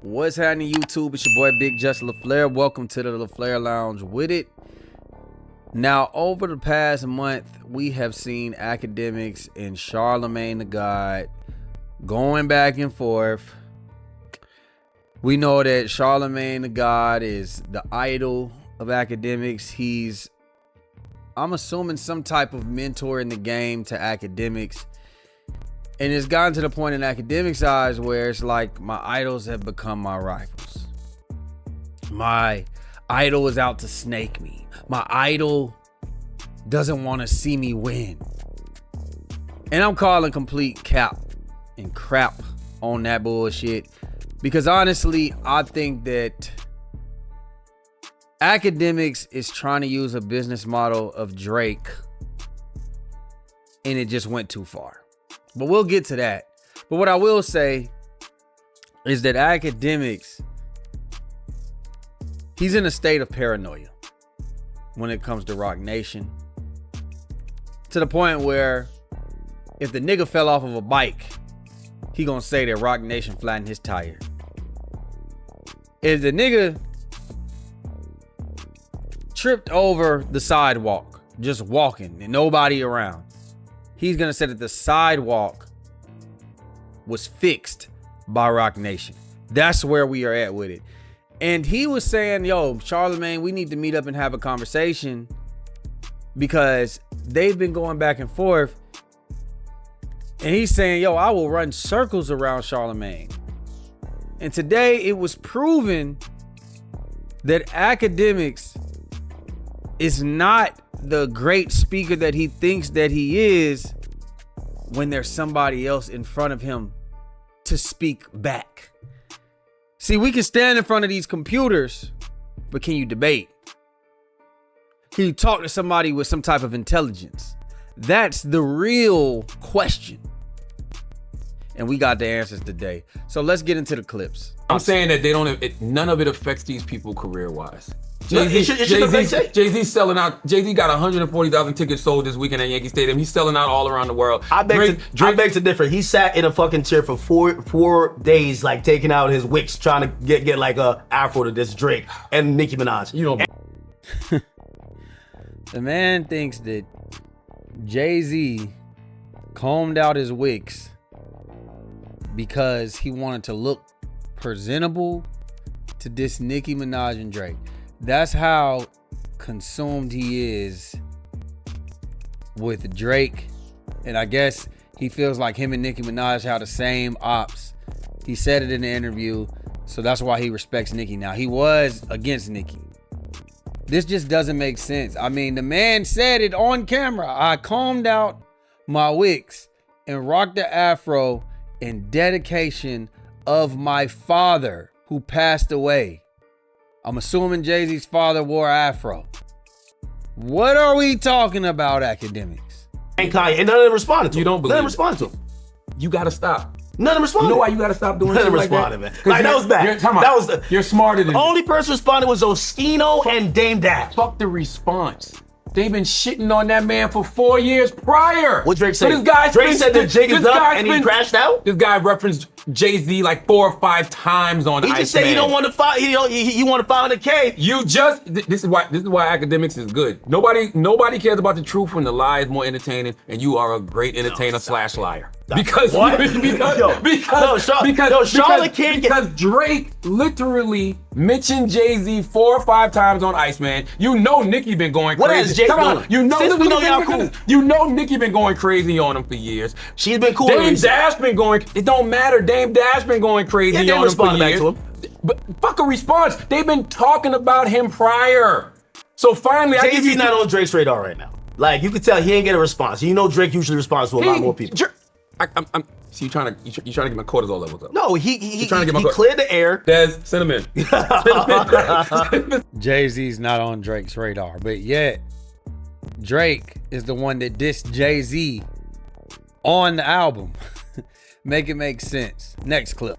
What's happening, YouTube? It's your boy IG-TheLaFlareLounge. Welcome to the LaFlareLounge with it. Now, over the past month, we have seen Akademiks and Charlamagne the God going back and forth. We know that Charlamagne the God is the idol of Akademiks. He's, I'm assuming, some type of mentor in the game to Akademiks. And it's gotten to the point in Akademiks' eyes where it's like my idols have become my rivals. My idol is out to snake me. My idol doesn't want to see me win. And I'm calling complete cap and crap on that bullshit. Because honestly, I think that Akademiks is trying to use a business model of Drake. And it just went too far. But we'll get to that. But what I will say is that Akademiks, he's in a state of paranoia when it comes to Roc Nation. To the point where if the nigga fell off of a bike, he gonna say that Roc Nation flattened his tire. If the nigga tripped over the sidewalk, just walking and nobody around, he's gonna say that the sidewalk was fixed by Roc Nation. That's where we are at with it. And he was saying, yo, Charlamagne, we need to meet up and have a conversation because they've been going back and forth. And he's saying, yo, I will run circles around Charlamagne. And today it was proven that Akademiks is not the great speaker that he thinks that he is when there's somebody else in front of him to speak back. See, we can stand in front of these computers, but can you debate? Can you talk to somebody with some type of intelligence? That's the real question. And we got the answers today. So let's get into the clips. I'm saying that they don't. None of it affects these people career-wise. Jay-Z's selling out. Jay-Z got 140,000 tickets sold this weekend at Yankee Stadium. He's selling out all around the world. I beg to differ. He sat in a fucking chair for four days, like taking out his wicks, trying to get like a afro to this Drake and Nicki Minaj. You know, the man thinks that Jay-Z combed out his wicks because he wanted to look presentable to diss Nicki Minaj and Drake. That's how consumed he is with Drake. And I guess he feels like him and Nicki Minaj have the same ops. He said it in the interview, so that's why he respects Nicki now. He was against Nicki. This just doesn't make sense. I mean, the man said it on camera. I combed out my wicks and rocked the afro in dedication of my father who passed away. I'm assuming Jay-Z's father wore afro. What are we talking about, Akademiks? And Kanye, and none of them responded to him. You don't believe None of them it. responded to him. you gotta stop. None of them responded. You know why you gotta stop doing None of shit them like that? responded, man. Like, that was bad. That was the, you're smarter than the only person responding was Oskino and Dame Dash. Fuck the response. They've been shitting on that man for 4 years prior. What Drake said? So this guy Drake said the jig is up and he crashed out? This guy referenced Jay-Z like 4 or 5 times on He just said he don't want to file. He want to file in the case. You just this is why Akademiks is good. Nobody cares about the truth when the lie is more entertaining, and you are a great entertainer / liar. Because Drake literally mentioned Jay-Z 4 or 5 times on Iceman. You know Nicki been going crazy. What has Jay done? You know, since we know y'all cool. You know Nicki been going crazy on him for years. She's been cool. Dame Dash been going. It don't matter. Dame Dash been going crazy on him for years. Back to him. But fuck a response. They've been talking about him prior. So finally, Jay-Z's not on Drake's radar right now. Like, you can tell he ain't get a response. You know Drake usually responds to a lot more people. So you trying to get my cortisol levels up? No, he cleared the air. Des, send him in. Jay-Z's not on Drake's radar, but yet Drake is the one that dissed Jay-Z on the album. Make it make sense. Next clip.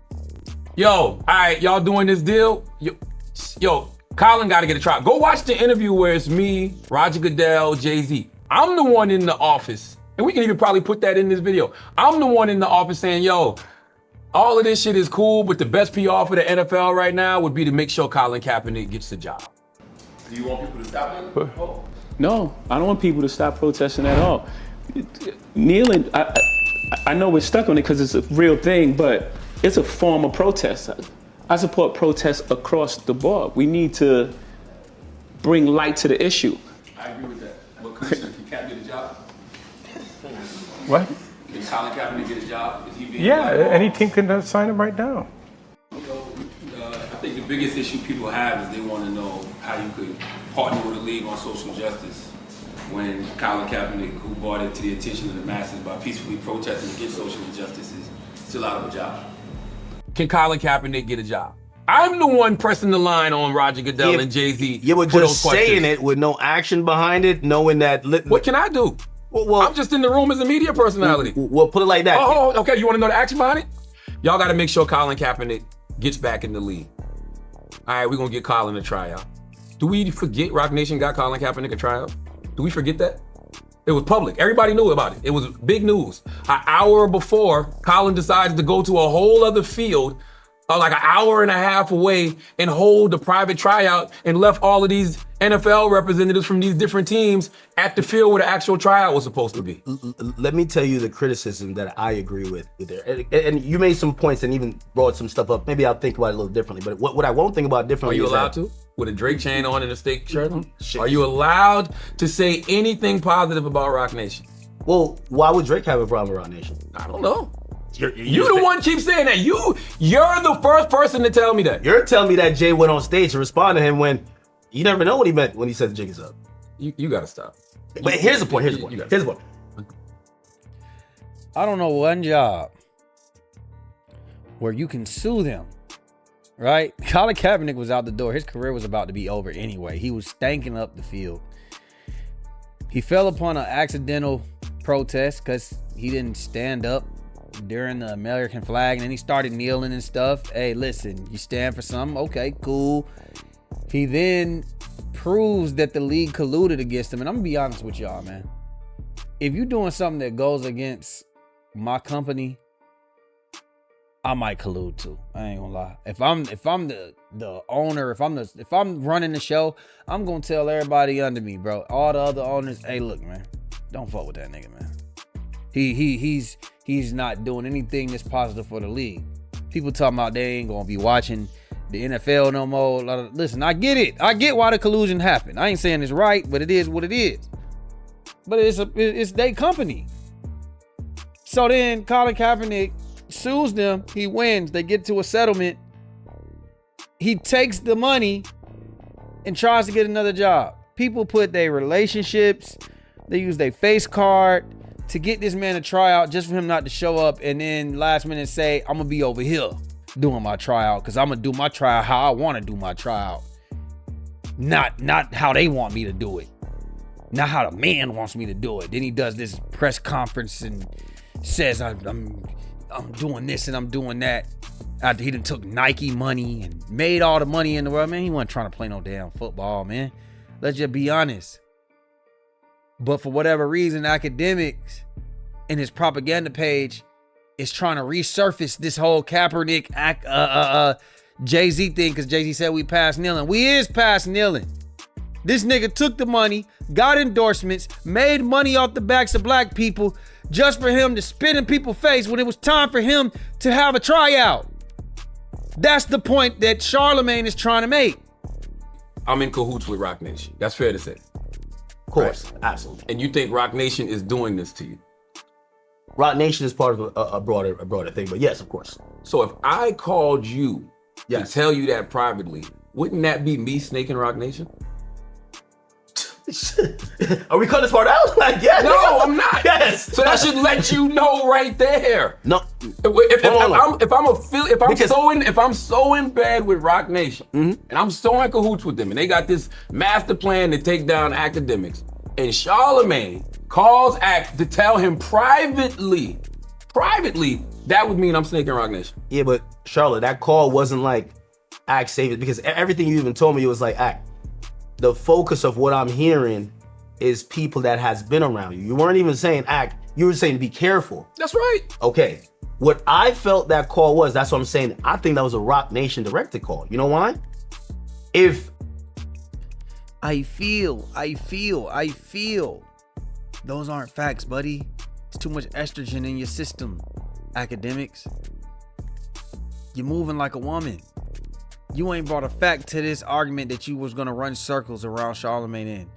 Yo, all right, y'all doing this deal? Yo, Colin got to get a try. Go watch the interview where it's me, Roger Goodell, Jay-Z. I'm the one in the office. And we can even probably put that in this video. I'm the one in the office saying, yo, All of this shit is cool, but the best PR for the NFL right now would be to make sure Colin Kaepernick gets the job. Do you want people to stop it? Oh. No, I don't want people to stop protesting at all. Kneeling, I know we're stuck on it because it's a real thing, but it's a form of protest. I support protests across the board. We need to bring light to the issue. I agree with that. But Commissioner, can Cap get a job? What? Can Colin Kaepernick get a job? Is he being Yeah, any team can sign him right now. I think the biggest issue people have is they want to know how you could partner with a league on social justice when Colin Kaepernick, who brought it to the attention of the masses by peacefully protesting against social injustices, still out of a job. Can Colin Kaepernick get a job? I'm the one pressing the line on Roger Goodell and Jay-Z. You were for just those saying questions. it with no action behind it, knowing that. What can I do? Well, I'm just in the room as a media personality. Well, put it like that. Oh, okay. You want to know the action behind it? Y'all got to make sure Colin Kaepernick gets back in the league. All right, we're going to get Colin a tryout. Do we forget Rock Nation got Colin Kaepernick a tryout? Do we forget that? It was public. Everybody knew about it. It was big news. An hour before, Colin decides to go to a whole other field, like an hour and a half away, and hold a private tryout, and left all of these NFL representatives from these different teams at the field where the actual tryout was supposed to be. Let me tell you the criticism that I agree with there. And you made some points and even brought some stuff up. Maybe I'll think about it a little differently. But what I won't think about Are differently you is allowed that, to? With a Drake chain on and a steak shirt on? Shit. Are you allowed to say anything positive about Rock Nation? Well, why would Drake have a problem with Rock Nation? I don't know. You're You the one keeps saying that. You're the first person to tell me that. You're telling me that Jay went on stage to respond to him when you never know what he meant when he said the jig is up. You gotta stop. But here's the point. Here's the point. I don't know one job where you can sue them, right? Colin Kaepernick was out the door. His career was about to be over anyway. He was stanking up the field. He fell upon an accidental protest because he didn't stand up during the American flag, and then he started kneeling and stuff. Hey, listen, you stand for something? Okay, cool. He then proves that the league colluded against him. And I'm gonna be honest with y'all, man. If you're doing something that goes against my company, I might collude too. I ain't gonna lie. If I'm the owner, if I'm running the show, I'm gonna tell everybody under me, bro. All the other owners, hey, look, man, don't fuck with that nigga, man. He's not doing anything that's positive for the league. People talking about they ain't gonna be watching the NFL no more. Listen, I get it. I get why the collusion happened. I ain't saying it's right, but it is what it is. But it's their company. So then Colin Kaepernick sues them. He wins. They get to a settlement. He takes the money and tries to get another job. People put their relationships, they use their face card to get this man a tryout just for him not to show up and then last minute say, I'm gonna be over here doing my tryout because I'm gonna do my tryout how I want to do my tryout. Not how they want me to do it. Not how the man wants me to do it. Then he does this press conference and says I'm doing this and I'm doing that. After he done took Nike money and made all the money in the world, man, he wasn't trying to play no damn football, man. Let's just be honest. But for whatever reason, AKADEMIKS and his propaganda page is trying to resurface this whole Kaepernick Jay-Z thing because Jay-Z said we past kneeling. We is past kneeling. This nigga took the money, got endorsements, made money off the backs of black people just for him to spit in people's face when it was time for him to have a tryout. That's the point that Charlamagne is trying to make. I'm in cahoots with Rock Nation. That's fair to say. Of course, absolutely. And you think Rock Nation is doing this to you? Rock Nation is part of a broader thing, but yes, of course. So if I called you Yes. to tell you that privately, wouldn't that be me snaking Rock Nation? Are we cutting this part out? Like, yeah. No, I'm not. Yes. So that should let you know right there. No. If I'm so in bed with Rock Nation and I'm so in cahoots with them and they got this master plan to take down AKADEMIKS and Charlamagne calls Act to tell him privately, that would mean I'm snaking Rock Nation. Yeah, but Charlotte, that call wasn't like Act save it because everything you even told me was like Act. The focus of what I'm hearing is people that has been around you. You weren't even saying Act. You were saying be careful. That's right. Okay. What I felt that call was, that's what I'm saying. I think that was a Roc Nation directed call. You know why? If I feel. Those aren't facts, buddy. It's too much estrogen in your system, academics. You're moving like a woman. You ain't brought a fact to this argument that you was gonna run circles around Charlamagne in.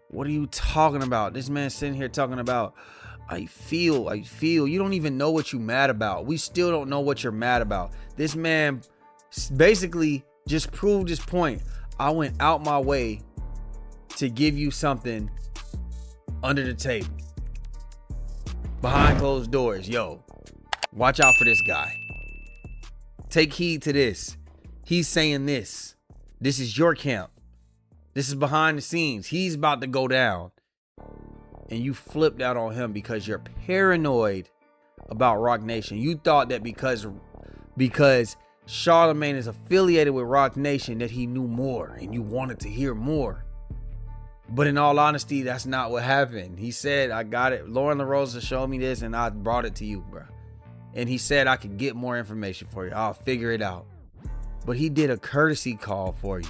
What are you talking about? This man sitting here talking about, I feel. You don't even know what you mad about. We still don't know what you're mad about. This man basically just proved his point. I went out my way to give you something under the table, behind closed doors. Yo, watch out for this guy. Take heed to this. He's saying this. This is your camp. This is behind the scenes. He's about to go down. And you flipped out on him because you're paranoid about Roc Nation. You thought that because Charlamagne is affiliated with Roc Nation that he knew more and you wanted to hear more. But in all honesty, that's not what happened. He said, I got it. Lauren LaRosa showed me this and I brought it to you, bro. And he said I could get more information for you. I'll figure it out. But he did a courtesy call for you.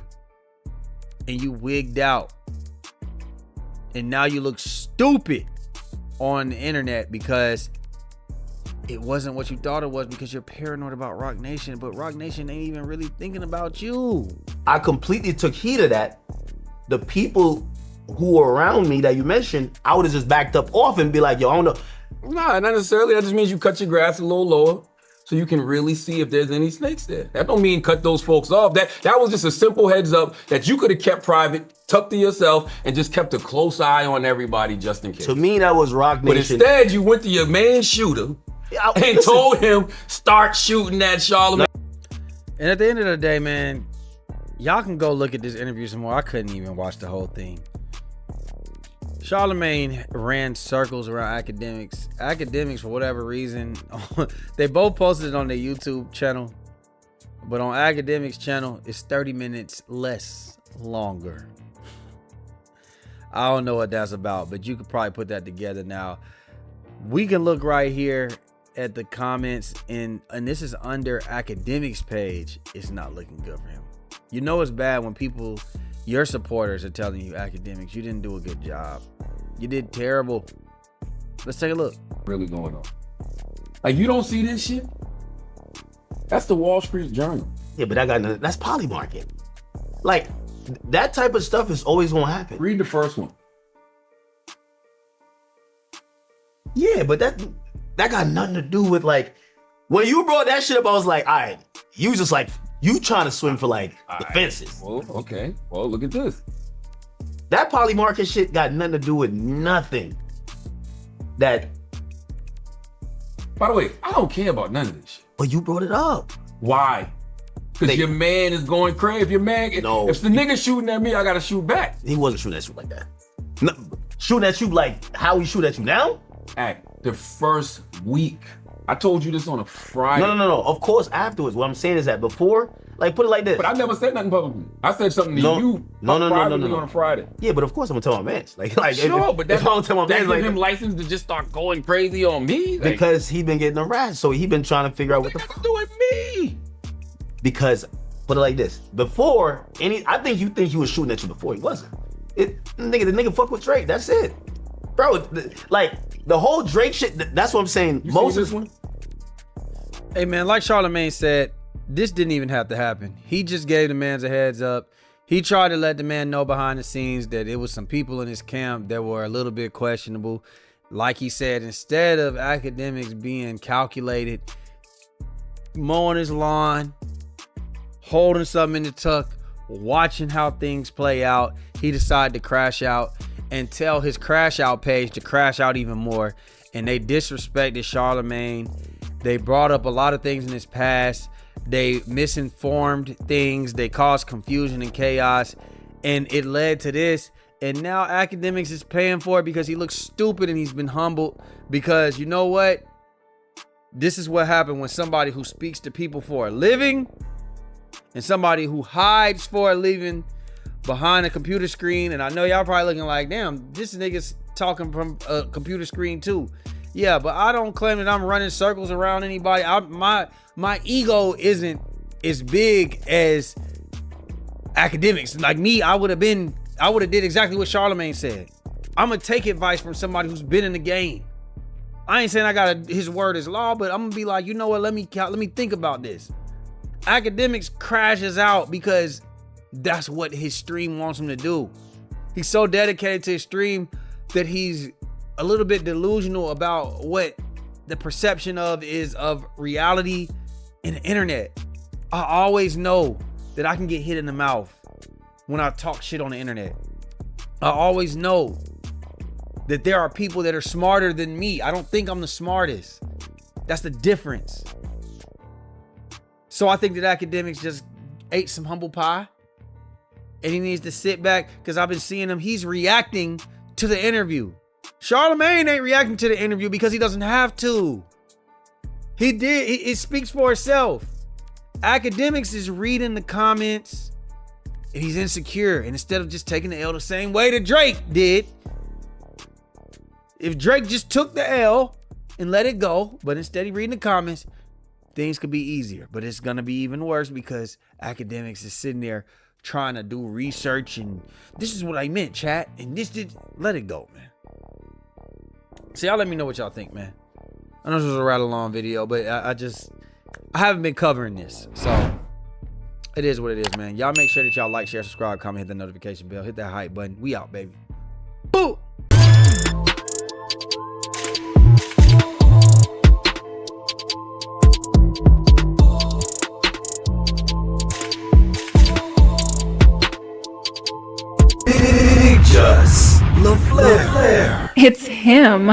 And you wigged out. And now you look stupid on the internet because it wasn't what you thought it was, because you're paranoid about Roc Nation. But Roc Nation ain't even really thinking about you. I completely took heed of that, the people who were around me that you mentioned, I would have just backed up off and be like, yo, I don't know. Nah, not necessarily. That just means you cut your grass a little lower so you can really see if there's any snakes there. That don't mean cut those folks off. That was just a simple heads up that you could have kept private, tucked to yourself, and just kept a close eye on everybody just in case. To me, that was Roc But Nation. instead, you went to your main shooter and told him, start shooting at Charlamagne. And at the end of the day, man, y'all can go look at this interview some more. I couldn't even watch the whole thing. Charlamagne ran circles around AKADEMIKS. AKADEMIKS, for whatever reason, they both posted it on their YouTube channel. But on AKADEMIKS channel, it's 30 minutes less longer. I don't know what that's about, but you could probably put that together now. We can look right here at the comments, and this is under AKADEMIKS page. It's not looking good for him. You know it's bad when people, your supporters, are telling you, AKADEMIKS, you didn't do a good job. You did terrible. Let's take a look. Really going on. Like, you don't see this shit? That's the Wall Street Journal. Yeah, but that's Polymarket. Like, that type of stuff is always gonna happen. Read the first one. Yeah, but that got nothing to do with, like, when you brought that shit up, I was like, all right, you just like, you trying to swim for like the fences. Well, okay. Well, look at this. That Polymarket shit got nothing to do with nothing. That. By the way, I don't care about none of this shit. But you brought it up. Why? Because your man is going crazy. If your man, No. if the nigga shooting at me, I gotta shoot back. He wasn't shooting at you like that. No, shooting at you like how he shoot at you now? At the first week. I told you this on a Friday. No. Of course, afterwards. What I'm saying is that before, like, put it like this. But I never said nothing publicly. I said something to you privately on a Friday. Yeah, but of course I'm gonna tell my mans. Like Sure, but if I don't tell my that mans, give like, him license to just start going crazy on me? Like, because he been getting harassed, so he been trying to figure out what the got to fuck. do with me? Because, put it like this. Before, I think you think he was shooting at you before. He wasn't. The nigga fuck with Drake. That's it. Bro, like, the whole Drake shit, that's what I'm saying. You Most seen of this one? Hey, man, like Charlamagne said, this didn't even have to happen. He just gave the man a heads up. He tried to let the man know behind the scenes that it was some people in his camp that were a little bit questionable. Like he said, instead of AKADEMIKS being calculated, mowing his lawn, holding something in the tuck, watching how things play out, he decided to crash out and tell his crash out page to crash out even more. And they disrespected Charlamagne. They brought up a lot of things in his past. They misinformed things. They caused confusion and chaos. And it led to this. And now AKADEMIKS is paying for it because he looks stupid and he's been humbled. Because you know what? This is what happened when somebody who speaks to people for a living and somebody who hides for a living behind a computer screen. And I know y'all probably looking like, damn, this nigga's talking from a computer screen too. Yeah, but I don't claim that I'm running circles around anybody. My ego isn't as big as Akademiks. Like me, I would have did exactly what Charlamagne said. I'm gonna take advice from somebody who's been in the game. I ain't saying I got his word is law, but I'm gonna be like, you know what? Let me think about this. Akademiks crashes out because that's what his stream wants him to do. He's so dedicated to his stream that he's a little bit delusional about what the perception is of reality in the internet. I always know that I can get hit in the mouth when I talk shit on the internet. I always know that there are people that are smarter than me. I don't think I'm the smartest. That's the difference. So I think that Akademiks just ate some humble pie and he needs to sit back, because I've been seeing him. He's reacting to the interview. Charlamagne ain't reacting to the interview because he doesn't have to. He did. It speaks for itself. Akademiks is reading the comments and he's insecure. And instead of just taking the L the same way that Drake did, if Drake just took the L and let it go, but instead he reading the comments, things could be easier. But it's going to be even worse because Akademiks is sitting there trying to do research and this is what I meant, chat. And this did, let it go, man. So y'all let me know what y'all think, man. I know this was a rather long video, but I haven't been covering this. So it is what it is, man. Y'all make sure that y'all like, share, subscribe, comment, hit the notification bell, hit that hype button. We out, baby. Boo! Big Just LaFlare. It's him.